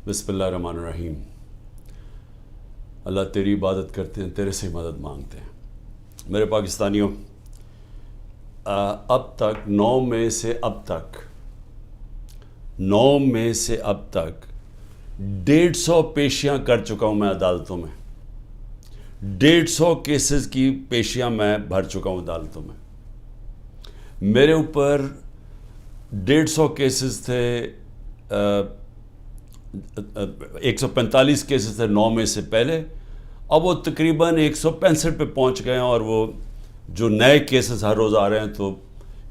بسم اللہ الرحمن الرحیم۔ اللہ تیری عبادت کرتے ہیں، تیرے سے مدد مانگتے ہیں۔ میرے پاکستانیوں، اب تک 9 مئی سے اب تک 150 پیشیاں کر چکا ہوں میں عدالتوں میں۔ 150 کیسز کی پیشیاں میں بھر چکا ہوں عدالتوں میں۔ میرے اوپر 150 کیسز تھے، 145 کیسز تھے 9 مئی سے پہلے، اب وہ تقریباً 165 پہ پہنچ گئے ہیں، اور وہ جو نئے کیسز ہر روز آ رہے ہیں، تو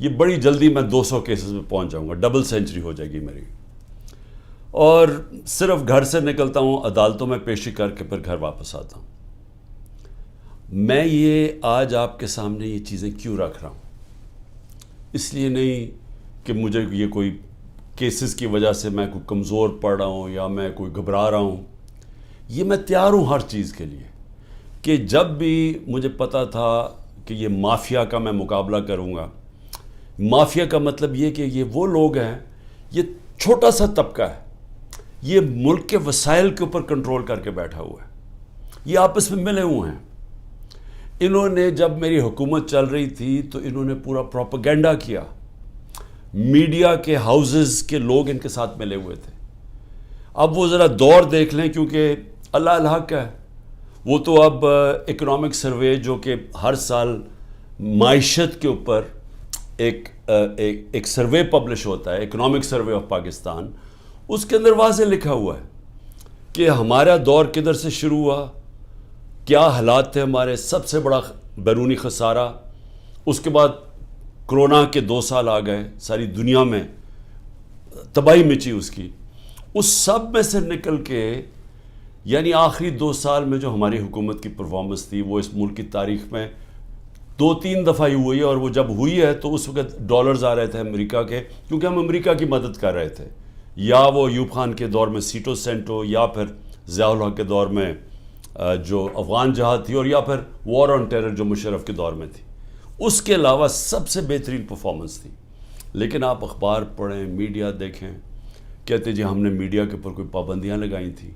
یہ بڑی جلدی میں 200 کیسز پہ پہنچ جاؤں گا، ڈبل سینچری ہو جائے گی میری۔ اور صرف گھر سے نکلتا ہوں، عدالتوں میں پیشی کر کے پھر گھر واپس آتا ہوں۔ میں یہ آج آپ کے سامنے یہ چیزیں کیوں رکھ رہا ہوں؟ اس لیے نہیں کہ مجھے یہ کوئی کیسز کی وجہ سے میں کوئی کمزور پڑ رہا ہوں یا میں کوئی گھبرا رہا ہوں۔ یہ میں تیار ہوں ہر چیز کے لیے، کہ جب بھی مجھے پتا تھا کہ یہ مافیا کا میں مقابلہ کروں گا۔ مافیا کا مطلب یہ کہ یہ وہ لوگ ہیں، یہ چھوٹا سا طبقہ ہے، یہ ملک کے وسائل کے اوپر کنٹرول کر کے بیٹھا ہوا ہے، یہ آپس میں ملے ہوئے ہیں۔ انہوں نے جب میری حکومت چل رہی تھی تو انہوں نے پورا پروپیگنڈا کیا، میڈیا کے ہاؤسز کے لوگ ان کے ساتھ ملے ہوئے تھے۔ اب وہ ذرا دور دیکھ لیں، کیونکہ اللہ الحق ہے، وہ تو اب اکنامک سروے جو کہ ہر سال معیشت کے اوپر ایک سروے پبلش ہوتا ہے، اکنامک سروے آف پاکستان، اس کے اندر واضح لکھا ہوا ہے کہ ہمارا دور کدھر سے شروع ہوا، کیا حالات تھے ہمارے، سب سے بڑا بیرونی خسارہ، اس کے بعد کرونا کے 2 سال آ گئے، ساری دنیا میں تباہی مچی اس کی، اس سب میں سے نکل کے یعنی آخری 2 سال میں جو ہماری حکومت کی پرفارمنس تھی، وہ اس ملک کی تاریخ میں 2-3 دفعہ ہی ہوئی ہے، اور وہ جب ہوئی ہے تو اس وقت ڈالرز آ رہے تھے امریکہ کے، کیونکہ ہم امریکہ کی مدد کر رہے تھے، یا وہ ایوب خان کے دور میں سیٹو سینٹو، یا پھر ضیاء الحق کے دور میں جو افغان جہاد تھی، اور یا پھر وار آن ٹیرر جو مشرف کے دور میں تھی۔ اس کے علاوہ سب سے بہترین پرفارمنس تھی۔ لیکن آپ اخبار پڑھیں، میڈیا دیکھیں، کہتے جی ہم نے میڈیا کے اوپر کوئی پابندیاں لگائی تھیں،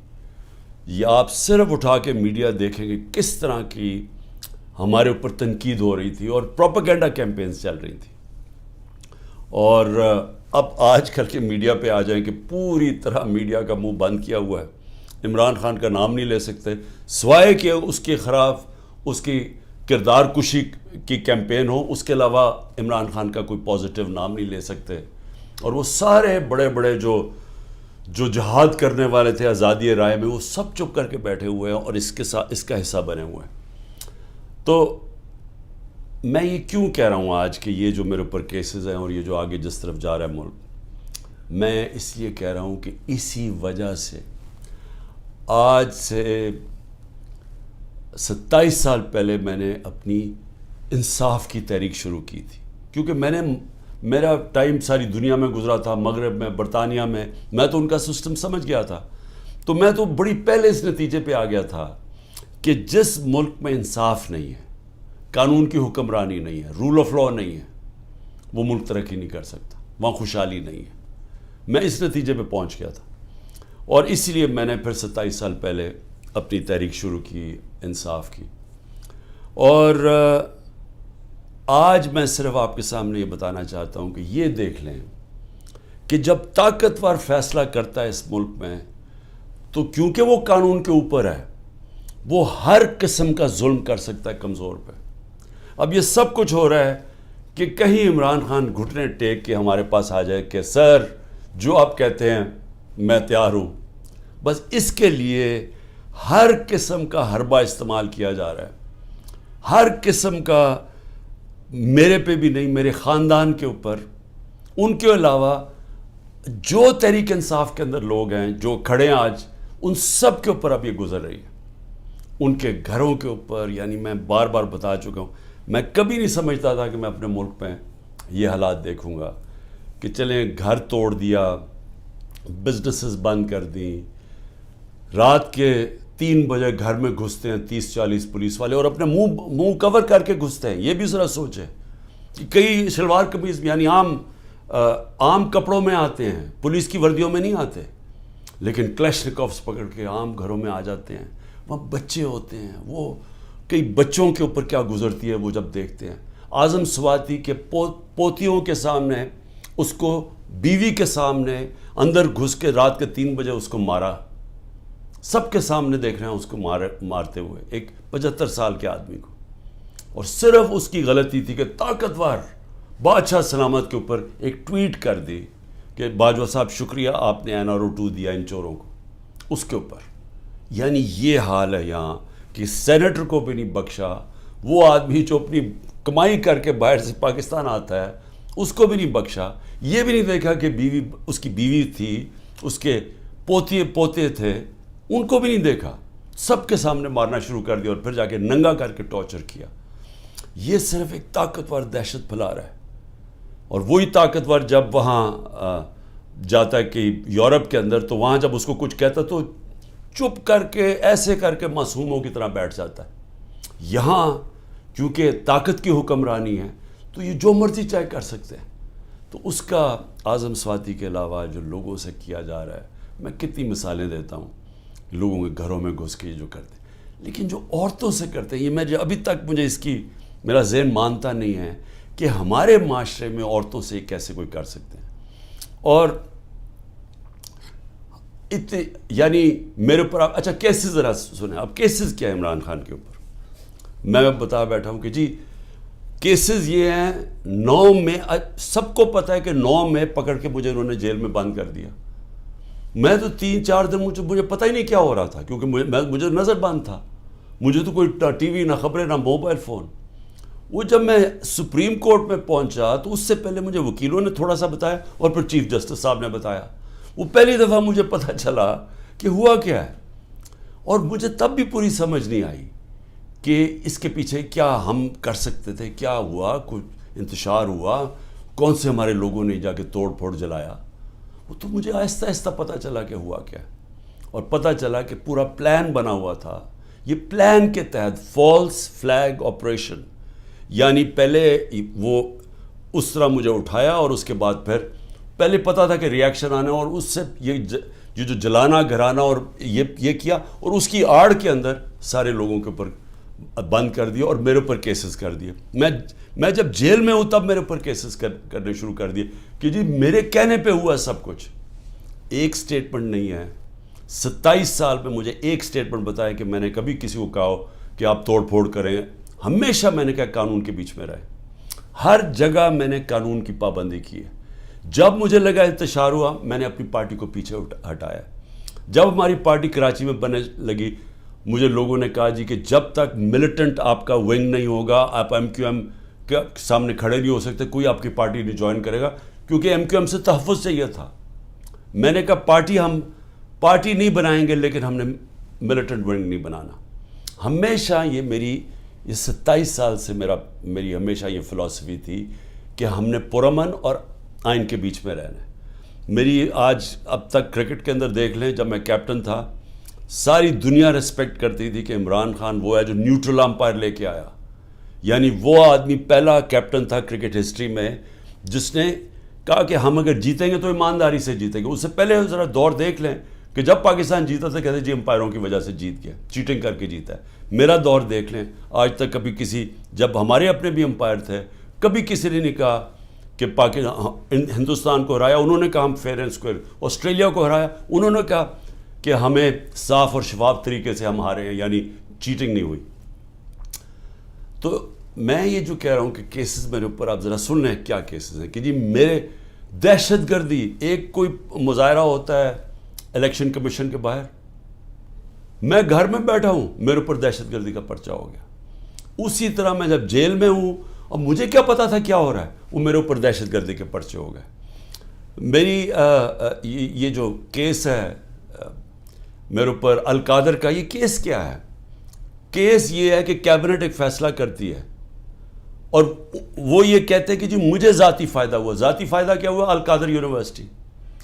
یا آپ صرف اٹھا کے میڈیا دیکھیں کہ کس طرح کی ہمارے اوپر تنقید ہو رہی تھی اور پروپیگنڈا کیمپینز چل رہی تھی۔ اور اب آج کل کے میڈیا پہ آ جائیں کہ پوری طرح میڈیا کا منہ بند کیا ہوا ہے، عمران خان کا نام نہیں لے سکتے، سوائے کہ اس کے خلاف اس کی کردار کشی کی کیمپین ہو، اس کے علاوہ عمران خان کا کوئی پازیٹیو نام نہیں لے سکتے۔ اور وہ سارے بڑے بڑے جو جہاد کرنے والے تھے آزادی رائے میں، وہ سب چپ کر کے بیٹھے ہوئے ہیں اور اس کا حصہ بنے ہوئے ہیں۔ تو میں یہ کیوں کہہ رہا ہوں آج کہ یہ جو میرے اوپر کیسز ہیں اور یہ جو آگے جس طرف جا رہا ہے ملک، میں اس لیے کہہ رہا ہوں کہ اسی وجہ سے آج سے 27 سال پہلے میں نے اپنی انصاف کی تحریک شروع کی تھی، کیونکہ میرا ٹائم ساری دنیا میں گزرا تھا، مغرب میں، برطانیہ میں تو ان کا سسٹم سمجھ گیا تھا، تو میں تو بڑی پہلے اس نتیجے پہ آ گیا تھا کہ جس ملک میں انصاف نہیں ہے، قانون کی حکمرانی نہیں ہے، رول آف لا نہیں ہے، وہ ملک ترقی نہیں کر سکتا، وہاں خوشحالی نہیں ہے۔ میں اس نتیجے پہ پہنچ گیا تھا، اور اسی لیے میں نے پھر 27 سال پہلے اپنی تحریک شروع کی انصاف کی۔ اور آج میں صرف آپ کے سامنے یہ بتانا چاہتا ہوں کہ یہ دیکھ لیں کہ جب طاقتور فیصلہ کرتا ہے اس ملک میں، تو کیونکہ وہ قانون کے اوپر ہے، وہ ہر قسم کا ظلم کر سکتا ہے کمزور پہ۔ اب یہ سب کچھ ہو رہا ہے کہ کہیں عمران خان گھٹنے ٹیک کے ہمارے پاس آ جائے کہ سر جو آپ کہتے ہیں میں تیار ہوں، بس اس کے لیے ہر قسم کا حربہ استعمال کیا جا رہا ہے، ہر قسم کا، میرے پہ بھی نہیں، میرے خاندان کے اوپر، ان کے علاوہ جو تحریک انصاف کے اندر لوگ ہیں جو کھڑے ہیں آج، ان سب کے اوپر اب یہ گزر رہی ہے، ان کے گھروں کے اوپر۔ یعنی میں بار بار بتا چکا ہوں، میں کبھی نہیں سمجھتا تھا کہ میں اپنے ملک میں یہ حالات دیکھوں گا کہ چلیں گھر توڑ دیا، بزنسز بند کر دیں، رات کے 3 بجے گھر میں گھستے ہیں 30-40 پولیس والے، اور اپنے منہ کور کر کے گھستے ہیں۔ یہ بھی ذرا سوچیں کہ کئی شلوار قمیض یعنی عام کپڑوں میں آتے ہیں، پولیس کی وردیوں میں نہیں آتے۔ لیکن کلیشنکوفس پکڑ کے عام گھروں میں آ جاتے ہیں. وہاں بچے ہوتے ہیں, وہ کئی بچوں کے اوپر کیا گزرتی ہے وہ جب دیکھتے ہیں. اعظم سواتی کے پوتیوں کے سامنے, اس کو بیوی کے سامنے اندر گھس کے رات کے 3 بجے اس کو مارا. سب کے سامنے دیکھ رہے ہیں اس کو مارتے ہوئے, ایک 75 سال کے آدمی کو. اور صرف اس کی غلطی تھی کہ طاقتور بادشاہ سلامت کے اوپر ایک ٹویٹ کر دی کہ باجوہ صاحب شکریہ آپ نے NRO 2 دیا ان چوروں کو, اس کے اوپر. یعنی یہ حال ہے یہاں کہ سینیٹر کو بھی نہیں بخشا, وہ آدمی جو اپنی کمائی کر کے باہر سے پاکستان آتا ہے اس کو بھی نہیں بخشا. یہ بھی نہیں دیکھا کہ بیوی, اس کی بیوی تھی, اس کے پوتے تھے, ان کو بھی نہیں دیکھا. سب کے سامنے مارنا شروع کر دیا اور پھر جا کے ننگا کر کے ٹارچر کیا. یہ صرف ایک طاقتور دہشت پھیلا رہا ہے. اور وہی طاقتور جب وہاں جاتا ہے کہ یورپ کے اندر, تو وہاں جب اس کو کچھ کہتا تو چپ کر کے ایسے کر کے معصوموں کی طرح بیٹھ جاتا ہے. یہاں کیونکہ طاقت کی حکمرانی ہے تو یہ جو مرضی چاہے کر سکتے ہیں. تو اس کا اعظم سواتی کے علاوہ جو لوگوں سے کیا جا رہا ہے, میں کتنی مثالیں دیتا ہوں لوگوں کے گھروں میں گھس کے جو کرتے ہیں. لیکن جو عورتوں سے کرتے ہیں, یہ میں ابھی تک مجھے اس کی میرا ذہن مانتا نہیں ہے کہ ہمارے معاشرے میں عورتوں سے کیسے کوئی کر سکتے ہیں. اور یعنی میرے اوپر آپ اچھا کیسز ذرا سنیں. اب کیسز کیا ہے عمران خان کے اوپر؟ میں بتا بیٹھا ہوں کہ جی کیسز یہ ہیں 9 میں, سب کو پتہ ہے کہ 9 میں پکڑ کے مجھے انہوں نے جیل میں بند کر دیا. میں تو 3-4 دن مجھے پتہ ہی نہیں کیا ہو رہا تھا, کیونکہ مجھے نظر بند تھا. مجھے تو کوئی ٹی وی, نہ خبریں, نہ موبائل فون. وہ جب میں سپریم کورٹ میں پہنچا تو اس سے پہلے مجھے وکیلوں نے تھوڑا سا بتایا اور پھر چیف جسٹس صاحب نے بتایا. وہ پہلی دفعہ مجھے پتہ چلا کہ ہوا کیا ہے. اور مجھے تب بھی پوری سمجھ نہیں آئی کہ اس کے پیچھے کیا ہم کر سکتے تھے, کیا ہوا, کچھ انتشار ہوا, کون سے ہمارے لوگوں نے جا کے توڑ پھوڑ جلایا. وہ تو مجھے آہستہ آہستہ پتہ چلا کہ ہوا کیا. اور پتہ چلا کہ پورا پلان بنا ہوا تھا. یہ پلان کے تحت فالس فلیگ آپریشن, یعنی پہلے وہ اس طرح مجھے اٹھایا اور اس کے بعد پھر پہلے پتہ تھا کہ ریاکشن آنا, اور اس سے یہ جو جلانا گھرانا اور یہ کیا, اور اس کی آڑ کے اندر سارے لوگوں کے اوپر بند کر دیا اور میرے اوپر کیسز کر دیے. میں جب جیل میں ہوں تب میرے اوپر کیسز کرنے شروع کر دیے کہ جی میرے کہنے پہ ہوا سب کچھ. ایک سٹیٹمنٹ نہیں ہے. 27 سال میں مجھے ایک سٹیٹمنٹ بتایا کہ میں نے کبھی کسی کو کہا ہو کہ آپ توڑ پھوڑ کریں. ہمیشہ میں نے کہا قانون کے بیچ میں رہے. ہر جگہ میں نے قانون کی پابندی کی ہے. جب مجھے لگا انتشار ہوا, میں نے اپنی پارٹی کو پیچھے ہٹایا. جب ہماری پارٹی کراچی میں بننے لگی, مجھے لوگوں نے کہا جی کہ جب تک ملیٹنٹ آپ کا ونگ نہیں ہوگا آپ MQM کے سامنے کھڑے نہیں ہو سکتے, کوئی آپ کی پارٹی نہیں جوائن کرے گا, کیونکہ MQM سے تحفظ چاہیے تھا. میں نے کہا ہم پارٹی نہیں بنائیں گے, لیکن ہم نے ملیٹنٹ ونگ نہیں بنانا. ہمیشہ یہ 27 سال سے میری ہمیشہ یہ فلسفی تھی کہ ہم نے پرامن اور آئین کے بیچ میں رہنا ہے. میری آج اب تک کرکٹ کے اندر دیکھ لیں, جب میں کیپٹن تھا ساری دنیا ریسپیکٹ کرتی تھی کہ عمران خان وہ ہے جو نیوٹرل امپائر لے کے آیا. یعنی وہ آدمی پہلا کیپٹن تھا کرکٹ ہسٹری میں جس نے کہا کہ ہم اگر جیتیں گے تو ایمانداری سے جیتیں گے. اس سے پہلے ذرا دور دیکھ لیں کہ جب پاکستان جیتا تھا کہتے جی امپائروں کی وجہ سے جیت گیا, چیٹنگ کر کے جیتا ہے. میرا دور دیکھ لیں, آج تک کبھی جب ہمارے اپنے بھی امپائر تھے, کبھی کسی نے نہیں کہا کہ ہندوستان کو ہرایا, انہوں نے کہا ہم فیئر اینڈ اسکوئر. آسٹریلیا کو ہرایا, انہوں نے کہا کہ ہمیں صاف اور شفاف طریقے سے ہم ہارے ہیں, یعنی چیٹنگ نہیں ہوئی. تو میں یہ جو کہہ رہا ہوں کہ کیسز میرے اوپر, آپ ذرا سن لیں کیا کیسز ہیں کہ جی میرے دہشت گردی, ایک کوئی مظاہرہ ہوتا ہے الیکشن کمیشن کے باہر, میں گھر میں بیٹھا ہوں, میرے اوپر دہشت گردی کا پرچہ ہو گیا. اسی طرح میں جب جیل میں ہوں اور مجھے کیا پتا تھا کیا ہو رہا ہے, وہ میرے اوپر دہشت گردی کے پرچے ہو گئے. میری یہ جو کیس ہے میرے اوپر القادر کا, یہ کیس کیا ہے؟ کیس یہ ہے کہ کیبنٹ ایک فیصلہ کرتی ہے اور وہ یہ کہتے ہیں کہ جی مجھے ذاتی فائدہ ہوا. ذاتی فائدہ کیا ہوا؟ القادر یونیورسٹی.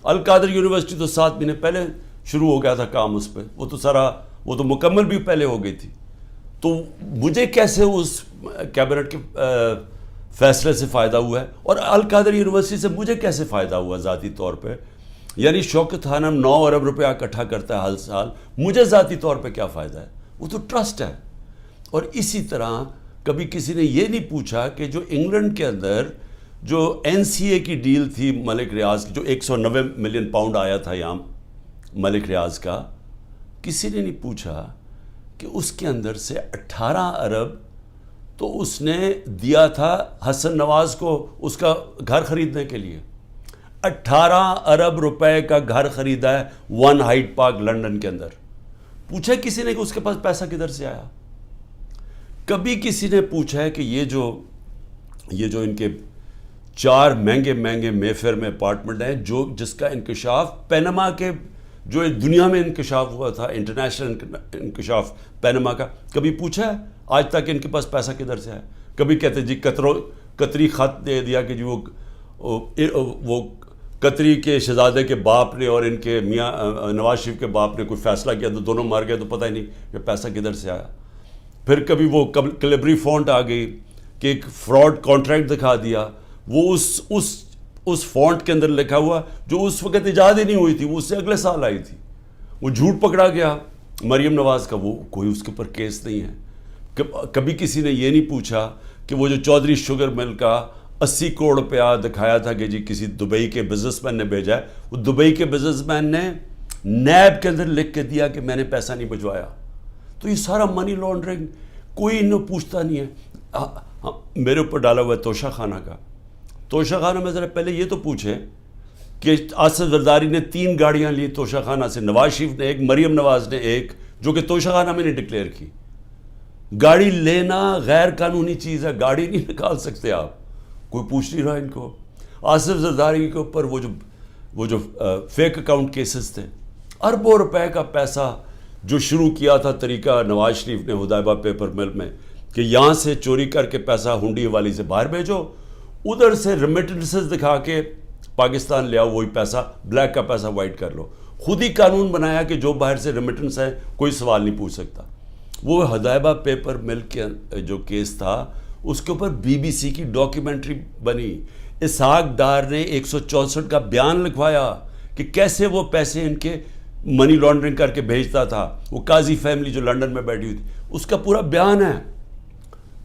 القادر یونیورسٹی تو 7 مہینے پہلے شروع ہو گیا تھا کام اس پہ, وہ تو مکمل بھی پہلے ہو گئی تھی. تو مجھے کیسے اس کیبنٹ کے فیصلے سے فائدہ ہوا ہے, اور القادر یونیورسٹی سے مجھے کیسے فائدہ ہوا ذاتی طور پہ؟ یعنی شوکت خانم 9 ارب روپیہ اکٹھا کرتا ہے ہر سال، مجھے ذاتی طور پہ کیا فائدہ ہے؟ وہ تو ٹرسٹ ہے۔ اور اسی طرح کبھی کسی نے یہ نہیں پوچھا کہ جو انگلینڈ کے اندر جو NCA کی ڈیل تھی ملک ریاض کی، جو 190 ملین پاؤنڈ آیا تھا یہاں ملک ریاض کا، کسی نے نہیں پوچھا کہ اس کے اندر سے 18 ارب تو اس نے دیا تھا حسن نواز کو اس کا گھر خریدنے کے لیے۔ 18 ارب روپے کا گھر خریدا ہے 1 ہائیڈ پارک لنڈن کے اندر۔ پوچھا کسی نے کہ اس کے پاس پیسہ کدھر سے آیا؟ کبھی کسی نے پوچھا ہے کہ یہ جو ان کے 4 مہنگے مے فیئر میں اپارٹمنٹ ہیں جس کا انکشاف پینما کے جو دنیا میں انکشاف ہوا تھا، انٹرنیشنل انکشاف پینما کا، کبھی پوچھا ہے آج تک ان کے پاس پیسہ کدھر سے آیا؟ کبھی کہتے جی قطری خط دے دیا کہ جی وہ قطری کے شہزادے کے باپ نے اور ان کے میاں نواز شریف کے باپ نے کوئی فیصلہ کیا تو دونوں مار گئے، تو پتہ ہی نہیں کہ پیسہ کدھر سے آیا۔ پھر کبھی وہ کلیبری فونٹ آ گئی کہ ایک فراڈ کانٹریکٹ دکھا دیا، وہ اس فونٹ کے اندر لکھا ہوا جو اس وقت ایجاد ہی نہیں ہوئی تھی، وہ اس سے اگلے سال آئی تھی، وہ جھوٹ پکڑا گیا مریم نواز کا، وہ کوئی اس کے اوپر کیس نہیں ہے۔ کبھی کسی نے یہ نہیں پوچھا کہ وہ جو چودھری شوگر مل کا 80 کروڑ روپیہ دکھایا تھا کہ جی کسی دبئی کے بزنس مین نے بھیجا ہے، وہ دبئی کے بزنس مین نے نیب کے اندر لکھ کے دیا کہ میں نے پیسہ نہیں بھجوایا۔ تو یہ سارا منی لانڈرنگ کوئی انہوں پوچھتا نہیں ہے۔ میرے اوپر ڈالا ہوا ہے توشہ خانہ کا۔ توشہ خانہ میں ذرا پہلے یہ تو پوچھیں کہ آصف زرداری نے 3 گاڑیاں لی توشہ خانہ سے، نواز شریف نے 1، مریم نواز نے 1، جو کہ توشہ خانہ میں نے ڈکلیئر کی۔ گاڑی لینا غیر قانونی چیز ہے، گاڑی نہیں نکال سکتے آپ، کوئی پوچھ نہیں رہا ان کو۔ آصف زرداری کے اوپر وہ جو فیک اکاؤنٹ کیسز تھے، اربوں روپے کا پیسہ جو شروع کیا تھا طریقہ نواز شریف نے ہدایبہ پیپر مل میں کہ یہاں سے چوری کر کے پیسہ ہنڈی والی سے باہر بھیجو، ادھر سے ریمیٹنسز دکھا کے پاکستان لے آؤ، وہی پیسہ بلیک کا پیسہ وائٹ کر لو۔ خود ہی قانون بنایا کہ جو باہر سے ریمیٹنس ہے کوئی سوال نہیں پوچھ سکتا۔ وہ ہدایبہ پیپر مل کے جو کیس تھا اس کے اوپر BBC کی ڈاکیومنٹری بنی، اسحاق ڈار نے 164 کا بیان لکھوایا کہ کیسے وہ پیسے ان کے منی لانڈرنگ کر کے بھیجتا تھا۔ وہ قاضی فیملی جو لنڈن میں بیٹھی ہوئی تھی اس کا پورا بیان ہے۔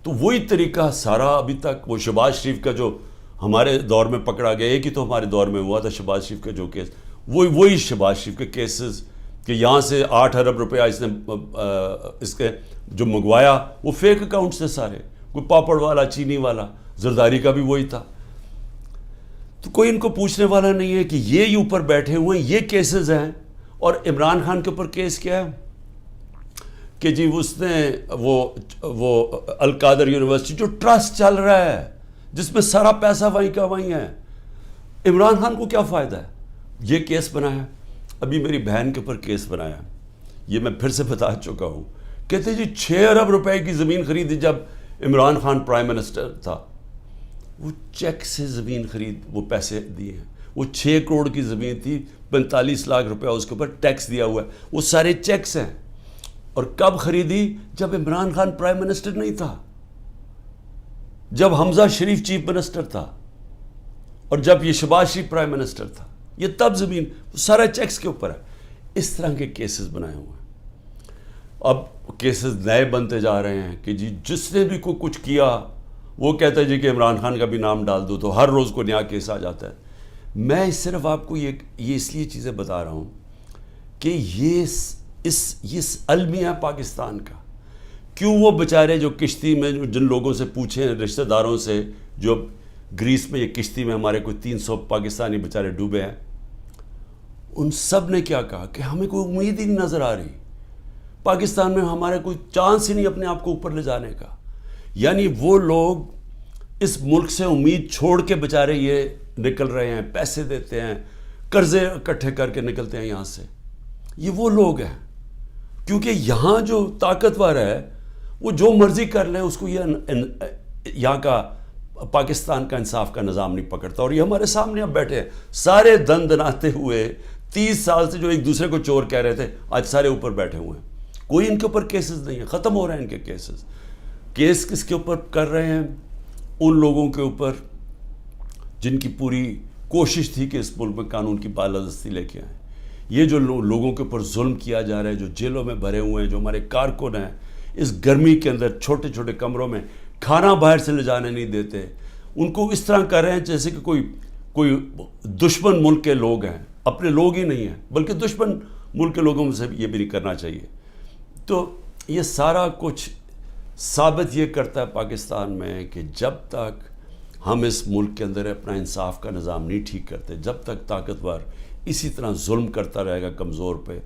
تو وہی طریقہ سارا ابھی تک، وہ شہباز شریف کا جو ہمارے دور میں پکڑا گیا، ایک ہی تو ہمارے دور میں ہوا تھا شہباز شریف کا جو کیس، وہی شہباز شریف کے کیسز کہ یہاں سے 8 ارب روپیہ اس نے اس کے جو منگوایا وہ فیک اکاؤنٹ سے سارے، کوئی پاپڑ والا چینی والا، زرداری کا بھی وہی تھا۔ تو کوئی ان کو پوچھنے والا نہیں ہے کہ یہ اوپر بیٹھے ہوئے ہیں، یہ کیسز ہیں۔ اور عمران خان کے اوپر کیس کیا ہے کہ جی اس نے وہ القادر یونیورسٹی جو ٹرسٹ چل رہا ہے جس میں سارا پیسہ وہیں کا وہیں ہے، عمران خان کو کیا فائدہ ہے؟ یہ کیس بنایا، ابھی میری بہن کے اوپر کیس بنایا، یہ میں پھر سے بتا چکا ہوں، کہتے جی 6 ارب روپے کی زمین خریدی جب عمران خان پرائم منسٹر تھا، وہ چیک سے زمین خرید وہ پیسے دیے ہیں، وہ 6 کروڑ کی زمین تھی، 45 لاکھ روپیہ اس کے اوپر ٹیکس دیا ہوا ہے، وہ سارے چیکس ہیں۔ اور کب خریدی؟ جب عمران خان پرائم منسٹر نہیں تھا، جب حمزہ شریف چیف منسٹر تھا، اور جب یہ شہباز شریف پرائم منسٹر تھا، یہ تب زمین سارا چیکس کے اوپر ہے۔ اس طرح کے کیسز بنائے ہوئے ہیں۔ اب کیسز نئے بنتے جا رہے ہیں کہ جی جس نے بھی کوئی کچھ کیا وہ کہتا ہے جی کہ عمران خان کا بھی نام ڈال دو، تو ہر روز کو نیا کیس آ جاتا ہے۔ میں صرف آپ کو یہ اس لیے چیزیں بتا رہا ہوں کہ یہ المیہ پاکستان کا، کیوں وہ بیچارے جو کشتی میں جن لوگوں سے پوچھیں رشتہ داروں سے جو گریس میں یہ کشتی میں ہمارے کوئی 300 پاکستانی بیچارے ڈوبے ہیں، ان سب نے کیا کہا کہ ہمیں کوئی امید ہی نہیں نظر آ رہی، پاکستان میں ہمارے کوئی چانس ہی نہیں اپنے آپ کو اوپر لے جانے کا۔ یعنی وہ لوگ اس ملک سے امید چھوڑ کے بیچارے یہ نکل رہے ہیں، پیسے دیتے ہیں، قرضے اکٹھے کر کے نکلتے ہیں یہاں سے، یہ وہ لوگ ہیں۔ کیونکہ یہاں جو طاقتور ہے وہ جو مرضی کر لیں، اس کو یہاں کا پاکستان کا انصاف کا نظام نہیں پکڑتا۔ اور یہ ہمارے سامنے اب بیٹھے ہیں سارے دن دناتے ہوئے، 30 سال سے جو ایک دوسرے کو چور کہہ رہے تھے آج سارے اوپر بیٹھے ہوئے ہیں، کوئی ان کے اوپر کیسز نہیں ہیں، ختم ہو رہے ہیں ان کے کیسز۔ کیس کس کے اوپر کر رہے ہیں؟ ان لوگوں کے اوپر جن کی پوری کوشش تھی کہ اس ملک میں قانون کی بالادستی لے کے آئیں. یہ جو لوگوں کے اوپر ظلم کیا جا رہا ہے, جو جیلوں میں بھرے ہوئے ہیں, جو ہمارے کارکن ہیں, اس گرمی کے اندر چھوٹے چھوٹے کمروں میں کھانا باہر سے لے جانے نہیں دیتے, ان کو اس طرح کر رہے ہیں جیسے کہ کوئی دشمن ملک کے لوگ ہیں, اپنے لوگ ہی نہیں ہیں بلکہ دشمن ملک کے لوگوں سے یہ بھی نہیں کرنا چاہیے. تو یہ سارا کچھ ثابت یہ کرتا ہے پاکستان میں کہ جب تک ہم اس ملک کے اندر اپنا انصاف کا نظام نہیں ٹھیک کرتے, جب تک طاقتور اسی طرح ظلم کرتا رہے گا کمزور پہ,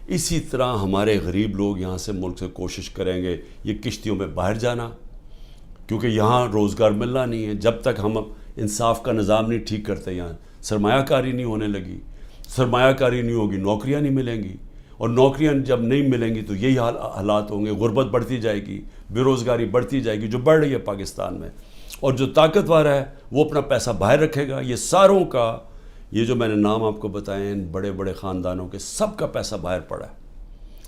اسی طرح ہمارے غریب لوگ یہاں سے ملک سے کوشش کریں گے یہ کشتیوں میں باہر جانا, کیونکہ یہاں روزگار ملنا نہیں ہے. جب تک ہم انصاف کا نظام نہیں ٹھیک کرتے, یہاں سرمایہ کاری نہیں ہونے لگی, سرمایہ کاری نہیں ہوگی, نوکریاں نہیں ملیں گی, اور نوکریاں جب نہیں ملیں گی تو یہی حالات ہوں گے, غربت بڑھتی جائے گی, بے روزگاری بڑھتی جائے گی جو بڑھ رہی ہے پاکستان میں. اور جو طاقتور ہے وہ اپنا پیسہ باہر رکھے گا. یہ ساروں کا, یہ جو میں نے نام آپ کو بتائے ان بڑے بڑے خاندانوں کے, سب کا پیسہ باہر پڑا ہے.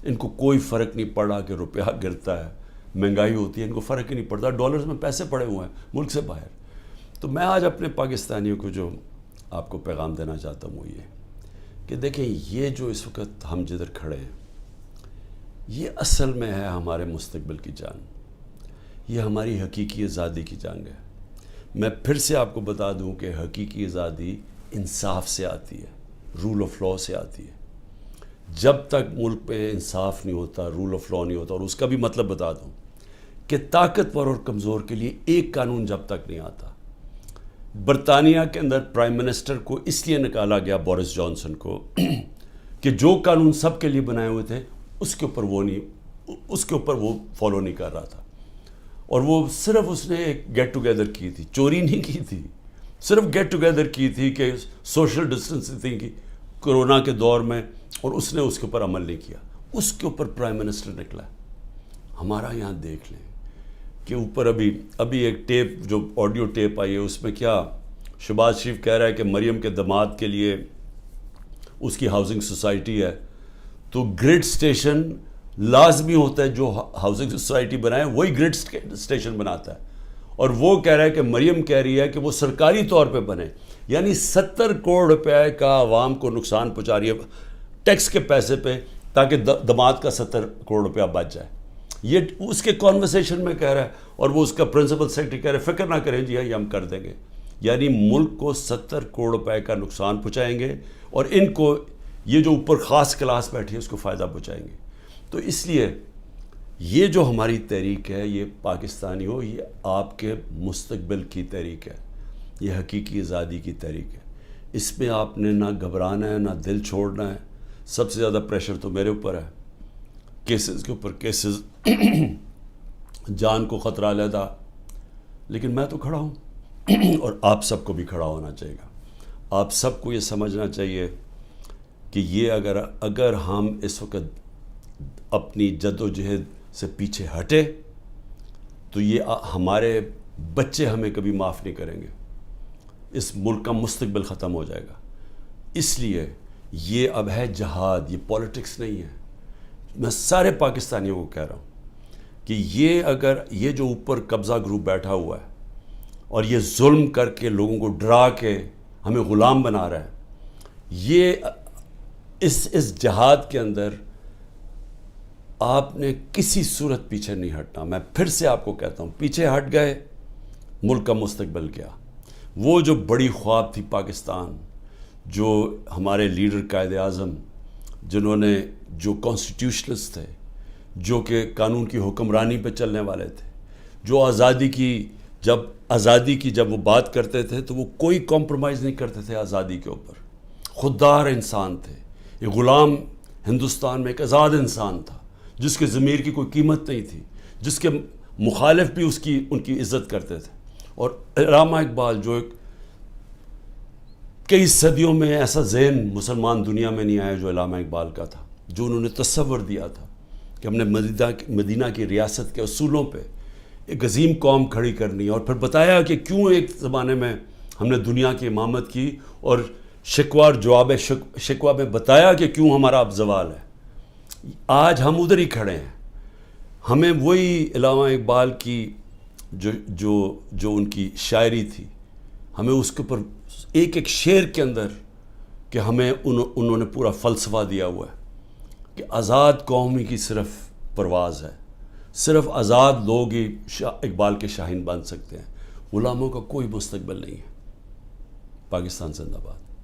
ان کو کوئی فرق نہیں پڑا کہ روپیہ گرتا ہے, مہنگائی ہوتی ہے, ان کو فرق ہی نہیں پڑتا. ڈالرز میں پیسے پڑے ہوئے ہیں ملک سے باہر. تو میں آج اپنے پاکستانیوں کو جو آپ کو پیغام دینا چاہتا ہوں وہ یہ کہ دیکھیں, یہ جو اس وقت ہم جدھر کھڑے ہیں یہ اصل میں ہے ہمارے مستقبل کی جنگ, یہ ہماری حقیقی آزادی کی جنگ ہے. میں پھر سے آپ کو بتا دوں کہ حقیقی آزادی انصاف سے آتی ہے, رول آف لاء سے آتی ہے. جب تک ملک پہ انصاف نہیں ہوتا, رول آف لاء نہیں ہوتا, اور اس کا بھی مطلب بتا دوں کہ طاقتور اور کمزور کے لیے ایک قانون جب تک نہیں آتا. برطانیہ کے اندر پرائم منسٹر کو اس لیے نکالا گیا, بورس جانسن کو, کہ جو قانون سب کے لیے بنائے ہوئے تھے اس کے اوپر وہ فالو نہیں کر رہا تھا. اور وہ صرف اس نے ایک گیٹ ٹوگیدر کی تھی, چوری نہیں کی تھی, صرف گیٹ ٹوگیدر کی تھی کہ سوشل ڈسٹنسنگ کی کرونا کے دور میں, اور اس نے اس کے اوپر عمل نہیں کیا. اس کے اوپر پرائم منسٹر نکلا. ہمارا یہاں دیکھ لیں کہ اوپر ابھی ایک ٹیپ, جو آڈیو ٹیپ آئی ہے, اس میں کیا شہباز شریف کہہ رہا ہے کہ مریم کے داماد کے لیے اس کی ہاؤسنگ سوسائٹی ہے, تو گریڈ سٹیشن لازمی ہوتا ہے, جو ہاؤسنگ سوسائٹی بنائے وہی گریڈ سٹیشن بناتا ہے. اور وہ کہہ رہا ہے کہ مریم کہہ رہی ہے کہ وہ سرکاری طور پہ بنے, یعنی 70 کروڑ روپے کا عوام کو نقصان پہنچا رہی ہے ٹیکس کے پیسے پہ, تاکہ داماد کا 70 کروڑ روپیہ بچ جائے. یہ اس کے کانورسیشن میں کہہ رہا ہے, اور وہ اس کا پرنسپل سیکرٹری کہہ رہے ہیں فکر نہ کریں جی, یہ ہم کر دیں گے. یعنی ملک کو 70 کروڑ روپے کا نقصان پہنچائیں گے, اور ان کو یہ جو اوپر خاص کلاس بیٹھی ہے اس کو فائدہ پہنچائیں گے. تو اس لیے یہ جو ہماری تحریک ہے, یہ پاکستانی ہو, یہ آپ کے مستقبل کی تحریک ہے, یہ حقیقی آزادی کی تحریک ہے. اس میں آپ نے نہ گھبرانا ہے نہ دل چھوڑنا ہے. سب سے زیادہ پریشر تو میرے اوپر ہے, کیسز کے اوپر کیسز, جان کو خطرہ علیحدہ, لیکن میں تو کھڑا ہوں, اور آپ سب کو بھی کھڑا ہونا چاہیے گا. آپ سب کو یہ سمجھنا چاہیے کہ یہ اگر ہم اس وقت اپنی جد و جہد سے پیچھے ہٹے تو یہ ہمارے بچے ہمیں کبھی معاف نہیں کریں گے. اس ملک کا مستقبل ختم ہو جائے گا. اس لیے یہ اب ہے جہاد, یہ پولیٹکس نہیں ہے. میں سارے پاکستانیوں کو کہہ رہا ہوں کہ یہ جو اوپر قبضہ گروپ بیٹھا ہوا ہے اور یہ ظلم کر کے لوگوں کو ڈرا کے ہمیں غلام بنا رہا ہے, یہ اس جہاد کے اندر آپ نے کسی صورت پیچھے نہیں ہٹنا. میں پھر سے آپ کو کہتا ہوں, پیچھے ہٹ گئے ملک کا مستقبل کیا. وہ جو بڑی خواب تھی پاکستان, جو ہمارے لیڈر قائد اعظم, جنہوں نے جو کانسٹیٹیوشنلسٹ تھے, جو کہ قانون کی حکمرانی پہ چلنے والے تھے, جو آزادی کی جب وہ بات کرتے تھے تو وہ کوئی کمپرومائز نہیں کرتے تھے آزادی کے اوپر. خوددار انسان تھے. یہ غلام ہندوستان میں ایک آزاد انسان تھا جس کے ضمیر کی کوئی قیمت نہیں تھی, جس کے مخالف بھی ان کی عزت کرتے تھے. اور علامہ اقبال, جو ایک کئی صدیوں میں ایسا ذہن مسلمان دنیا میں نہیں آیا جو علامہ اقبال کا تھا, جو انہوں نے تصور دیا تھا کہ ہم نے مدینہ کی ریاست کے اصولوں پہ ایک عظیم قوم کھڑی کرنی, اور پھر بتایا کہ کیوں ایک زمانے میں ہم نے دنیا کی امامت کی, اور شکوہ اور جواب شکوہ میں بتایا کہ کیوں ہمارا اب زوال ہے. آج ہم ادھر ہی کھڑے ہیں. ہمیں وہی علامہ اقبال کی جو ان کی شاعری تھی, ہمیں اس کے اوپر ایک ایک شعر کے اندر کہ ہمیں انہوں نے پورا فلسفہ دیا ہوا ہے کہ آزاد قوم کی صرف پرواز ہے، صرف آزاد لوگ ہی اقبال کے شاہین بن سکتے ہیں، غلاموں کا کوئی مستقبل نہیں ہے۔ پاکستان زندہ باد۔